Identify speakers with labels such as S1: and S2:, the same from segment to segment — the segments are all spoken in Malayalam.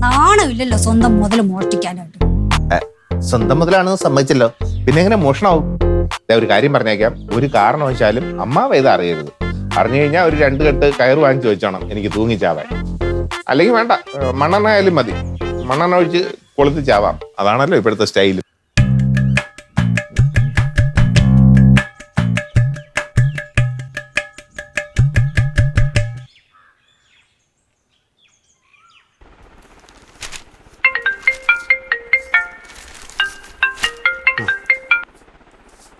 S1: നാണമില്ലല്ലോ സ്വന്തം മുതൽ മോഷ്ടിക്കാനായിട്ട്.
S2: സ്വന്തം മുതലാണെന്ന് സമ്മതിച്ചല്ലോ, പിന്നെ എങ്ങനെ മോഷണമാവും? ഒരു കാര്യം പറഞ്ഞേക്കാം, ഒരു കാരണവശാലും അമ്മാവ് ഇത് അറിയരുത്. അറിഞ്ഞു കഴിഞ്ഞാൽ ഒരു 2 കെട്ട് കയറ് വാങ്ങിച്ചു വെച്ചോണം എനിക്ക് തൂങ്ങിച്ചാവാൻ. അല്ലെങ്കിൽ വേണ്ട, മണ്ണെണ്ണ ആയാലും മതി, മണ്ണെണ്ണ ഒഴിച്ച് കൊളുത്തി ചാവാം. അതാണല്ലോ ഇപ്പോഴത്തെ സ്റ്റൈല്.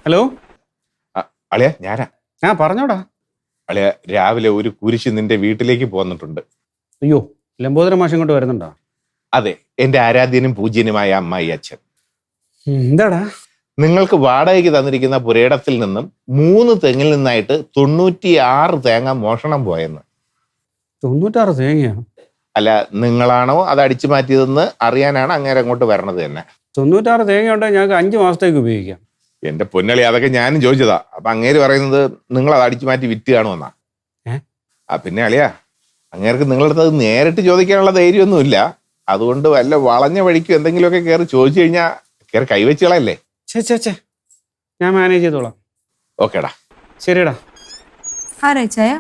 S3: ഹലോ
S2: അളിയ, ഞാനാ.
S3: പറഞ്ഞോടാ.
S2: അളിയ, രാവിലെ ഒരു കുരിശ് നിന്റെ വീട്ടിലേക്ക് പോന്നിട്ടുണ്ട്.
S3: അയ്യോ, ലംബോദര മാഷം കൊണ്ട് വരുന്നുണ്ടോ?
S2: അതെ, എന്റെ ആരാധ്യനും പൂജ്യനുമായ അമ്മായി അച്ഛൻ.
S3: എന്താടാ?
S2: നിങ്ങൾക്ക് വാടകയ്ക്ക് തന്നിരിക്കുന്ന പുരയിടത്തിൽ നിന്നും 3 തെങ്ങിൽ നിന്നായിട്ട് 96 തേങ്ങ മോഷണം പോയെന്ന്.
S3: 96 തേങ്ങയോ?
S2: അല്ല, നിങ്ങളാണോ അത് അടിച്ചു മാറ്റിയതെന്ന് അറിയാനാണ് അങ്ങേരെ അങ്ങോട്ട് വരണത് തന്നെ.
S3: 96 തേങ്ങ ഉണ്ടെങ്കിൽ ഞങ്ങൾക്ക് 5 മാസത്തേക്ക് ഉപയോഗിക്കാം.
S2: എന്റെ പൊന്നളി, അതൊക്കെ ഞാനും ചോദിച്ചതാ. അപ്പൊ അങ്ങേര് പറയുന്നത് നിങ്ങൾ അത് അടിച്ചു മാറ്റി വിറ്റ് കാണുമെന്നാ. പിന്നെ അളിയാ, അങ്ങേർക്ക് നിങ്ങളടുത്ത് അത് നേരിട്ട് ചോദിക്കാനുള്ള ധൈര്യമൊന്നുമില്ല. അതുകൊണ്ട് വല്ല വളഞ്ഞ വഴിക്കും എന്തെങ്കിലുമൊക്കെ കയറി ചോദിച്ചു കഴിഞ്ഞാൽ കയറി കൈവച്ചുകളല്ലേ.
S3: ചേ ഞാൻ മാനേജ് ചെയ്തോളാം.
S2: ഓക്കേടാ,
S3: ശരിടാ.
S1: ആരാച്ചായ?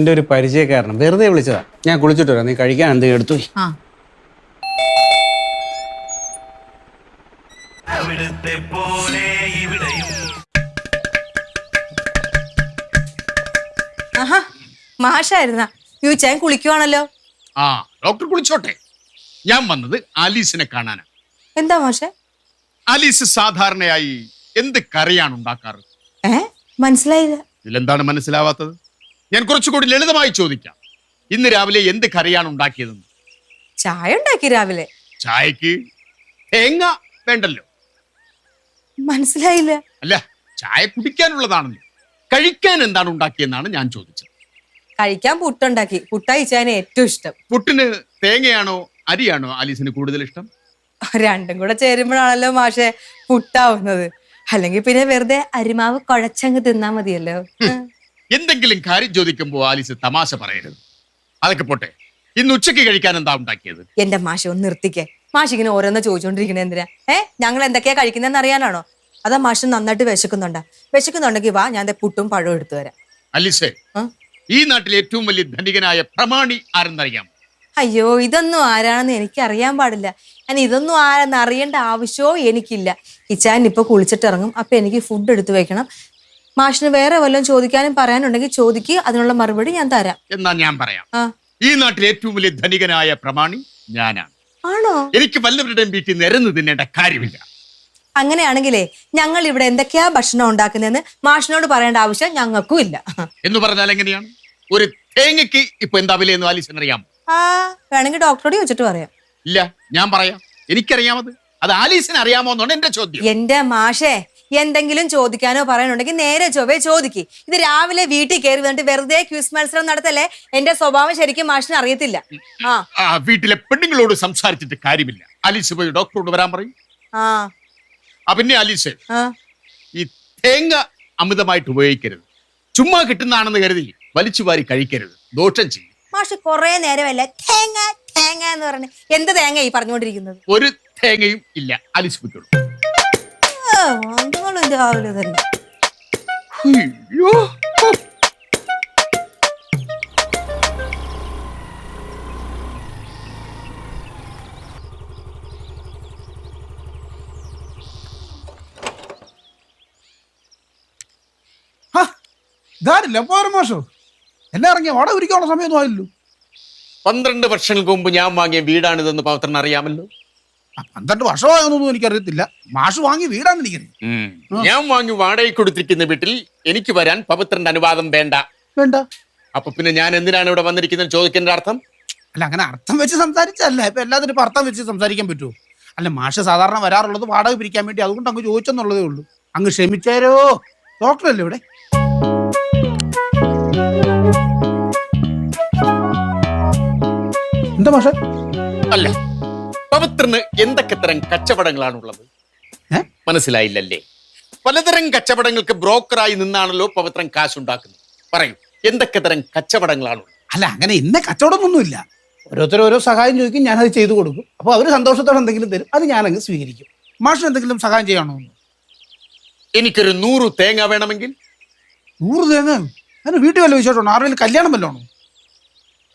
S3: എൻ്റെ ഒരു പരിചയക്കാരനും വെറുതെ വിളിച്ചതാ. ഞാൻ കുളിച്ചിട്ട് വരാം, നീ കഴിക്കാൻ എന്തെങ്കിലും എടുത്തു.
S4: മാഷായിരുന്ന യുച്ചാൻ കുളിക്കുവാണല്ലോ.
S5: ഡോക്ടർ കുളിച്ചോട്ടെ. ഞാൻ വന്നത് ആലീസിനെ കാണാനാ.
S4: എന്താ മാഷെ?
S5: ആലീസ് സാധാരണയായി എന്ത് കറിയാണ് ഉണ്ടാക്കാറ്?
S4: മനസ്സിലായില്ല.
S5: ഇതിലെന്താണ് മനസ്സിലാവാത്തത്? ഞാൻ കുറച്ചുകൂടി ലളിതമായി ചോദിക്കാം. ഇന്ന് രാവിലെ എന്ത് കറിയാണ് ഉണ്ടാക്കിയതെന്ന്.
S4: ചായ ഉണ്ടാക്കി രാവിലെ.
S5: ചായക്ക് തേങ്ങ വേണ്ടല്ലോ.
S4: മനസ്സിലായില്ല.
S5: അല്ല, ചായ കുടിക്കാനുള്ളതാണല്ലോ. കഴിക്കാൻ എന്താണ് ഉണ്ടാക്കിയെന്നാണ് ഞാൻ ചോദിച്ചത്.
S4: കഴിക്കാൻ പുട്ടുണ്ടാക്കി. പുട്ടയച്ചാന് ഏറ്റവും ഇഷ്ടം.
S5: പുട്ടിന് തേങ്ങയാണോ അരിയാണോ ആലീസിന് കൂടുതൽ ഇഷ്ടം?
S4: രണ്ടും കൂടെ ചേരുമ്പോഴാണല്ലോ മാഷെ പുട്ടാവുന്നത്. അല്ലെങ്കിൽ പിന്നെ വെറുതെ അരിമാവ് കുഴച്ചങ്ങ് തിന്നാ മതിയല്ലോ.
S5: എന്തെങ്കിലും കാര്യം ചോദിക്കുമ്പോ ആലീസ് തമാശ പറയരുത്. അതൊക്കെ പോട്ടെ, ഇന്ന് ഉച്ചയ്ക്ക് കഴിക്കാൻ എന്താ ഉണ്ടാക്കിയത്?
S4: എന്റെ മാഷ ഒന്ന് നിർത്തിക്കേ. മാഷ് ഇങ്ങനെ ഓരോന്ന് ചോദിച്ചോണ്ടിരിക്കണേ എന്തിനാ? ഞങ്ങൾ എന്തൊക്കെയാ കഴിക്കുന്നതെന്ന് അറിയാനാണോ? അതാ മാഷ് നന്നായിട്ട് വിശക്കുന്നുണ്ടെങ്കിൽ വാ, ഞാൻ പുട്ടും പഴവും എടുത്തു തരാം.
S5: അലീസേ, ഈ നാട്ടിലെ ഏറ്റവും വലിയ ധനികനായ പ്രമാണി ആരെന്നറിയാം?
S4: അയ്യോ, ഇതൊന്നും ആരാണെന്ന് എനിക്ക് അറിയാൻ പാടില്ല. ഞാൻ ഇതൊന്നും ആരെന്ന് അറിയേണ്ട ആവശ്യവും എനിക്കില്ല. ഇച്ചാൻ ഇപ്പൊ കുളിച്ചിട്ട് ഇറങ്ങും. അപ്പൊ എനിക്ക് ഫുഡ് എടുത്തു വെക്കണം. മാഷിന് വേറെ വല്ലതും ചോദിക്കാനും പറയാനുണ്ടെങ്കിൽ ചോദിക്കുക, അതിനുള്ള മറുപടി ഞാൻ തരാം.
S5: എന്നാ ഞാൻ പറയാം. ഈ നാട്ടിലെ ഏറ്റവും വലിയ ധനികനായ പ്രമാണി ഞാനാണ്.
S4: ആണോ?
S5: എനിക്ക് വല്ലവരുടെയും വീട്ടിൽ നിരന്ന് തിന്നേണ്ട കാര്യമില്ല.
S4: അങ്ങനെയാണെങ്കിലേ ഞങ്ങൾ ഇവിടെ എന്തൊക്കെയാ ഭക്ഷണം ഉണ്ടാക്കുന്നതെന്ന് മാഷിനോട് പറയേണ്ട ആവശ്യം ഞങ്ങൾക്കും ഇല്ല.
S5: എന്ന് പറഞ്ഞാൽ എങ്ങനെയാണ്? ഒരു തേങ്ങയ്ക്ക് ഇപ്പൊ എന്താ വിലയെന്ന് ആലീസിന് അറിയാമോ?
S4: വേണമെങ്കിൽ ഡോക്ടറോട് ചോദിച്ചിട്ട് പറയാം.
S5: ഇല്ല, ഞാൻ പറയാം. എനിക്കറിയാമത്. അത് ആലീസിന് അറിയാമോ എന്നാണ് എന്റെ ചോദ്യം.
S4: എന്റെ മാഷേ, എന്തെങ്കിലും ചോദിക്കാനോ പറയാനുണ്ടെങ്കിൽ നേരെ ചൊവ്വേ ചോദിക്ക്. ഇത് രാവിലെ വീട്ടിൽ കയറി വന്നിട്ട് വെറുതെ ക്വിസ് മത്സരം നടത്തല്ലേ. എന്റെ സ്വഭാവം ശരിക്കും മാഷിന് അറിയത്തില്ല.
S5: വീട്ടിലെ പെണ്ണുങ്ങളോട് സംസാരിച്ചിട്ട് കാര്യമില്ല. ആലീസ് പോയി ഡോക്ടറോട് വരാൻ പറയും. പിന്നെ ആലീസ്, ഈ തേങ്ങ അമിതമായിട്ട് ഉപയോഗിക്കരുത്. ചുമ്മാ കിട്ടുന്നതാണെന്ന് കരുതി വലിച്ചു വാരി കഴിക്കരുത്. ദോഷം ചെയ്യും.
S4: മാഷ് കൊറേ നേരമല്ല തേങ്ങ തേങ്ങ എന്ന് പറഞ്ഞു. എന്ത് തേങ്ങ ഈ പറഞ്ഞുകൊണ്ടിരിക്കുന്നത്?
S5: ഒരു തേങ്ങയും ഇല്ല. ആലീസ് പോയിക്കോളൂ.
S4: രാവിലെ തന്നെ
S6: മാഷോ എന്നെ ഇറങ്ങിയ വട ഉരിക്കാനുള്ള സമയമൊന്നും ആയില്ലല്ലോ.
S5: 12 വർഷങ്ങൾക്ക് മുമ്പ് ഞാൻ വാങ്ങിയ വീടാണിതെന്ന് പവിത്രന് അറിയാമല്ലോ.
S6: 12 വർഷമായൊന്നും എനിക്കറിയത്തില്ല. മാഷ് വാങ്ങിയ വീടാണ് എനിക്കറിയാം.
S5: ഞാൻ വാങ്ങി വാടകയ്ക്ക് കൊടുത്തിരിക്കുന്ന വീട്ടിൽ എനിക്ക് വരാൻ പവിത്രന്റെ അനുവാദം വേണ്ട. അപ്പൊ പിന്നെ ഞാൻ എന്തിനാണ് ഇവിടെ വന്നിരിക്കുന്നത് ചോദിക്കേണ്ട അർത്ഥം?
S6: അല്ല, അങ്ങനെ അർത്ഥം വെച്ച് സംസാരിച്ചല്ല. ഇപ്പൊ എല്ലാത്തിനും ഇപ്പൊ അർത്ഥം വെച്ച് സംസാരിക്കാൻ പറ്റുമോ? അല്ല, മാഷ് സാധാരണ വരാറുള്ളത് വാടക പിരിക്കാൻ വേണ്ടി. അതുകൊണ്ട് അങ്ങ് ചോദിച്ചെന്നുള്ളതേ ഉള്ളൂ. അങ്ങ് ക്ഷമിച്ചേരോ. ഡോക്ടറല്ലേ ഇവിടെ? എന്താ മാഷ?
S5: അല്ല, പവിത്രന് എന്തൊക്കെ തരം കച്ചവടങ്ങളാണുള്ളത്? മനസ്സിലായില്ലല്ലേ? പലതരം കച്ചവടങ്ങൾക്ക് ബ്രോക്കറായി നിന്നാണല്ലോ പവിത്രൻ കാശുണ്ടാക്കുന്നത്. പറയൂ, എന്തൊക്കെ തരം കച്ചവടങ്ങളാണുള്ളത്?
S6: അല്ല അങ്ങനെ ഇന്ന കച്ചവടമൊന്നുമില്ല. ഓരോരുത്തരും ഓരോ സഹായം ചോദിക്കും, ഞാനത് ചെയ്തു കൊടുക്കും. അപ്പോൾ അവർ സന്തോഷത്തോടെ എന്തെങ്കിലും തരും, അത് ഞാനങ്ങ് സ്വീകരിക്കും. മാഷിന് എന്തെങ്കിലും സഹായം ചെയ്യണോ?
S5: എനിക്കൊരു 100 തേങ്ങ വേണമെങ്കിൽ.
S6: 100 തേങ്ങ? അതിന് വീട്ടിൽ വല്ല വിശേഷമാണോ? ആരെങ്കിലും കല്യാണം വല്ലതാണോ?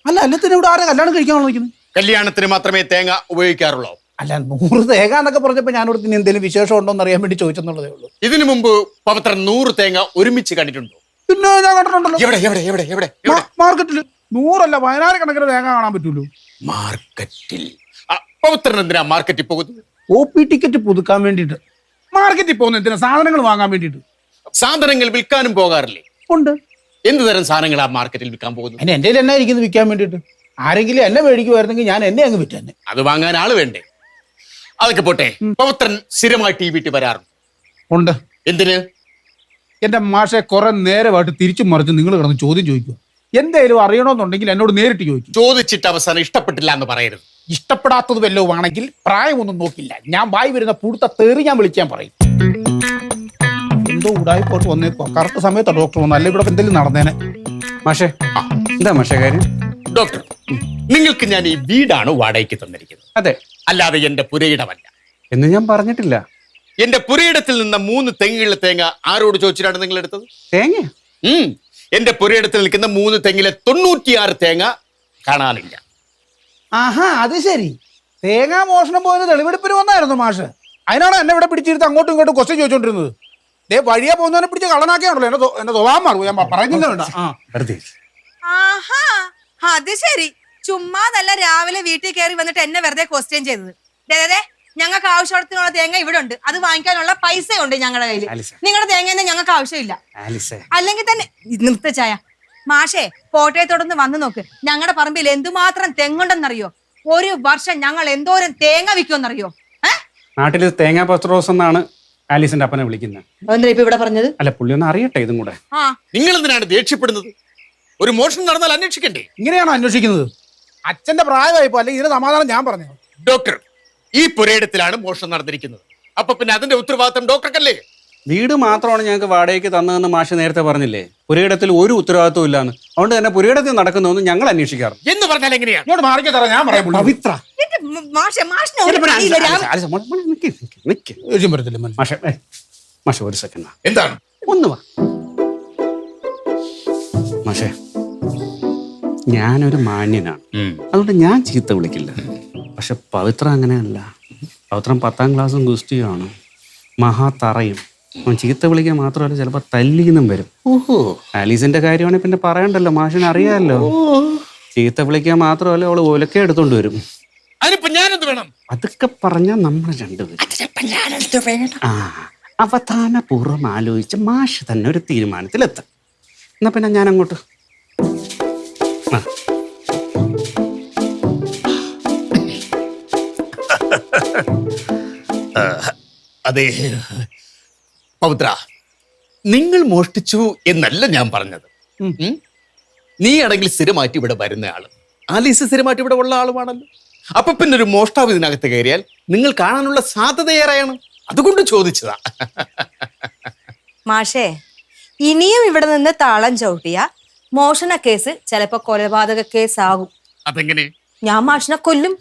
S6: അല്ല അല്ലത്തിന് ഇവിടെ ആരെ കല്യാണം കഴിക്കാണോ നോക്കുന്നത്?
S5: കല്യാണത്തിന് മാത്രമേ തേങ്ങ ഉപയോഗിക്കാറുള്ളൂ.
S6: അല്ല 100 തേങ്ങ എന്നൊക്കെ പറഞ്ഞപ്പോൾ ഞാനിവിടെ ഇനി എന്തെങ്കിലും വിശേഷം ഉണ്ടോ എന്ന് അറിയാൻ വേണ്ടി ചോദിച്ചെന്നുള്ളതേ ഉള്ളൂ.
S5: ഇതിനു മുമ്പ് പവിത്രൻ 100 തേങ്ങ ഒരുമിച്ച് കണ്ടിട്ടുണ്ടോ?
S6: പിന്നെ ഞാൻ കണ്ടിട്ടുണ്ടല്ലോ.
S5: എവിടെ എവിടെ എവിടെ എവിടെ
S6: മാർക്കറ്റിൽ 100 അല്ല 10,000 കണക്കിന് തേങ്ങ കാണാൻ പറ്റുള്ളൂ.
S5: മാർക്കറ്റിൽ? പവിത്രൻ എന്തിനാ മാർക്കറ്റിൽ പോകുന്നത്?
S6: OP ടിക്കറ്റ് പുതുക്കാൻ വേണ്ടിയിട്ട്. മാർക്കറ്റിൽ പോകുന്ന എന്തിനാ? സാധനങ്ങൾ വാങ്ങാൻ വേണ്ടിയിട്ട്.
S5: സാധനങ്ങൾ വിൽക്കാനും പോകാറില്ലേ?
S6: ഉണ്ട്.
S5: എന്ത് തരം സാധനങ്ങളാ മാർക്കറ്റിൽ വിൽക്കാൻ പോകുന്നത്?
S6: അതിന് എൻ്റെ എന്നെ ഇരിക്കുന്നത് വിൽക്കാൻ വേണ്ടിയിട്ട്. ആരെങ്കിലും എന്നെ മേടിക്കുമായിരുന്നെങ്കിൽ ഞാൻ എന്നെ അങ്ങ് വിറ്റന്നെ.
S5: അത് വാങ്ങാൻ ആള് വേണ്ടേ? അതൊക്കെ പോട്ടെ, പവിത്രൻ സ്ഥിരമായിട്ട് ഈ വീട്ടിൽ വരാറുണ്ട്?
S6: ഉണ്ട്.
S5: എന്തിന്?
S6: എൻ്റെ മാഷെ കുറെ നേരമായിട്ട് തിരിച്ചും മറിച്ച് നിങ്ങൾ കിടന്ന് ചോദ്യം ചോദിക്കുക. എന്തേലും അറിയണമെന്നുണ്ടെങ്കിൽ എന്നോട് നേരിട്ട് ചോദിക്കും.
S5: ചോദിച്ചിട്ട് അവസാനം ഇഷ്ടപ്പെട്ടില്ല എന്ന് പറയരുത്.
S6: ഇഷ്ടപ്പെടാത്തത് വല്ലതും ആണെങ്കിൽ പ്രായമൊന്നും നോക്കില്ല, ഞാൻ വായി വരുന്ന പുടുത്ത തെറി ഞാൻ വിളിക്കാൻ പറയും. എന്തോ ഉടായി പോയിട്ട് വന്നേക്കോ. കറക്റ്റ് സമയത്താണ് ഡോക്ടർ വന്നത്, അല്ല ഇവിടെ എന്തെങ്കിലും നടന്നേനെ.
S3: മാഷേ, എന്താ മാഷേ കാര്യം?
S5: ഡോക്ടർ, നിങ്ങൾക്ക് ഞാൻ ഈ വീടാണ് വാടകയ്ക്ക് തന്നിരിക്കുന്നത്.
S3: അതെ.
S5: അല്ലാതെ എന്റെ പുരയിടമല്ല
S3: എന്ന് ഞാൻ പറഞ്ഞിട്ടില്ല.
S5: എന്റെ പുരയിടത്തിൽ നിന്ന് 3 തെങ്ങിലെ തേങ്ങ ആരോട് ചോദിച്ചിട്ടാണ് നിങ്ങൾ എടുത്തത്?
S3: തേങ്ങ?
S5: എന്റെ പുരയിടത്തിൽ നിൽക്കുന്ന 3 തെങ്ങിലെ 96 തേങ്ങ കാണാനില്ല.
S6: ആഹാ, അത് ശരി. തേങ്ങാ മോഷണം പോയത് തെളിവെടുപ്പിന് വന്നായിരുന്നു മാഷ്. അതിനാണ് എന്നെ ഇവിടെ പിടിച്ചിരുത്ത് അങ്ങോട്ടും ഇങ്ങോട്ടും ക്വസ്റ്റ്യൻ ചോദിച്ചോണ്ടിരുന്നത്. വഴിയെ പോകുന്നവനെ പിടിച്ച് കള്ളനാക്കിയാണല്ലോ എന്നെ സ്വഭാവം മാറും. ഞാൻ പറയുന്നില്ല വേണ്ട.
S4: ആഹാ, അത് ശരി. ചുമ്മാ നല്ല രാവിലെ വീട്ടിൽ കയറി വന്നിട്ട് എന്നെ വെറുതെ ക്വസ്റ്റ്യൻ ചെയ്തത്. ഞങ്ങൾക്ക് ആവശ്യത്തിനുള്ള തേങ്ങ ഇവിടെ ഉണ്ട്, അത് വാങ്ങിക്കാനുള്ള പൈസ ഉണ്ട് ഞങ്ങളുടെ കയ്യിൽ. നിങ്ങളുടെ തേങ്ങ ഞങ്ങൾക്ക് ആവശ്യമില്ല. അല്ലെങ്കിൽ തന്നെ നിർത്തച്ചായ മാഷേ, കോട്ടയത്തോടൊന്ന് വന്നു നോക്ക്. ഞങ്ങളുടെ പറമ്പിൽ എന്തുമാത്രം തെങ്ങുണ്ടെന്നറിയോ? 1 വർഷം ഞങ്ങൾ എന്തോരം തേങ്ങ വിൽക്കുമെന്നറിയോ?
S3: നാട്ടില് തേങ്ങാ പത്രോസ് എന്നാണ് ആലീസിന്റെ അപ്പനെ വിളിക്കുന്നത്.
S4: എന്താ ഇപ്പൊ ഇവിടെ പറഞ്ഞത്?
S3: അല്ല, പുള്ളി ഒന്ന് അറിയട്ടെ ഇതും കൂടെ.
S5: നിങ്ങൾ എന്തിനാണ് ദേഷ്യപ്പെടുന്നത്? ഒരു മോഷണം നടന്നാൽ അന്വേഷിക്കണ്ടേ?
S6: ഇങ്ങനെയാണോ അന്വേഷിക്കുന്നത്? അച്ഛന്റെ പ്രായമായിപ്പോ, അല്ലെങ്കിൽ ഇതിന് സമാധാനം ഞാൻ പറഞ്ഞു.
S5: ഡോക്ടർ, ഈ പുരയിടത്തിലാണ് മോഷണം നടന്നിരിക്കുന്നത്. അപ്പൊ പിന്നെ അതിന്റെ ഉത്തരവാദിത്തം ഡോക്ടർക്കല്ലേ?
S3: വീട് മാത്രമാണ് ഞങ്ങൾക്ക് വാടകയ്ക്ക് തന്നതെന്ന് മാഷ് നേരത്തെ പറഞ്ഞില്ലേ? പുരയിടത്തിൽ ഒരു ഉത്തരവാദിത്വം ഇല്ലാന്ന്. അതുകൊണ്ട് തന്നെ പുരയിടത്തിൽ നടക്കുന്നതൊന്നും ഞങ്ങൾ അന്വേഷിക്കാറ്.
S5: എന്ന് പറഞ്ഞാൽ എങ്ങനെയാ?
S6: ഇങ്ങോട്ട് മാറിക്കോ തരാം, ഞാൻ പറയാം. പവിത്ര
S3: മാഷെ ഒരു സെക്കൻഡ്
S5: എന്താണ്?
S3: ഒന്ന് വാ മാഷെ. ഞാനൊരു മാന്യനാണ്, അതുകൊണ്ട് ഞാൻ ചീത്ത വിളിക്കില്ല. പക്ഷെ പവിത്ര അങ്ങനെയല്ല. പവിത്രം 10ാം ക്ലാസ്സും ഗുസ്തിയാണ്, മഹാതറയും. അവൻ ചീത്ത വിളിക്കാൻ മാത്രമല്ല, ചിലപ്പോൾ തല്ലിന്നും വരും. ആലീസിന്റെ കാര്യമാണെങ്കിൽ പിന്നെ പറയണ്ടല്ലോ, മാഷിന് അറിയാമല്ലോ. ചീത്ത വിളിക്കാൻ മാത്രമല്ല, അവള് ഒലക്കെ എടുത്തോണ്ട് വരും. അതൊക്കെ പറഞ്ഞാൽ നമ്മൾ രണ്ടുപേരും അവധാനപൂർവ്വം ആലോചിച്ച് മാഷ് തന്നെ ഒരു തീരുമാനത്തിലെത്തും. എന്നാ പിന്നെ ഞാൻ അങ്ങോട്ട്.
S5: അതെ പവിത്ര, നിങ്ങൾ മോഷ്ടിച്ചു എന്നല്ല ഞാൻ പറഞ്ഞത്. നീ ആണെങ്കിൽ സ്ഥിരമായിട്ട് ഇവിടെ വരുന്ന ആള്, ആലീസ് സ്ഥിരമായിട്ട് ഇവിടെ ഉള്ള ആളുമാണല്ലോ. അപ്പൊ പിന്നെ ഒരു മോഷ്ടാവ് ഇതിനകത്ത് കയറിയാൽ നിങ്ങൾ കാണാനുള്ള സാധ്യത ഏറെയാണ്. അതുകൊണ്ട് ചോദിച്ചതാ.
S4: മാഷേ, ഇനിയും ഇവിടെ നിന്ന് താളം ചവിട്ടിയ മോഷണ കേസ് ചിലപ്പോ കൊലപാതക കേസാകും.
S5: അതെങ്ങനെ?
S4: ഞാൻ മാഷിനെ കൊല്ലും.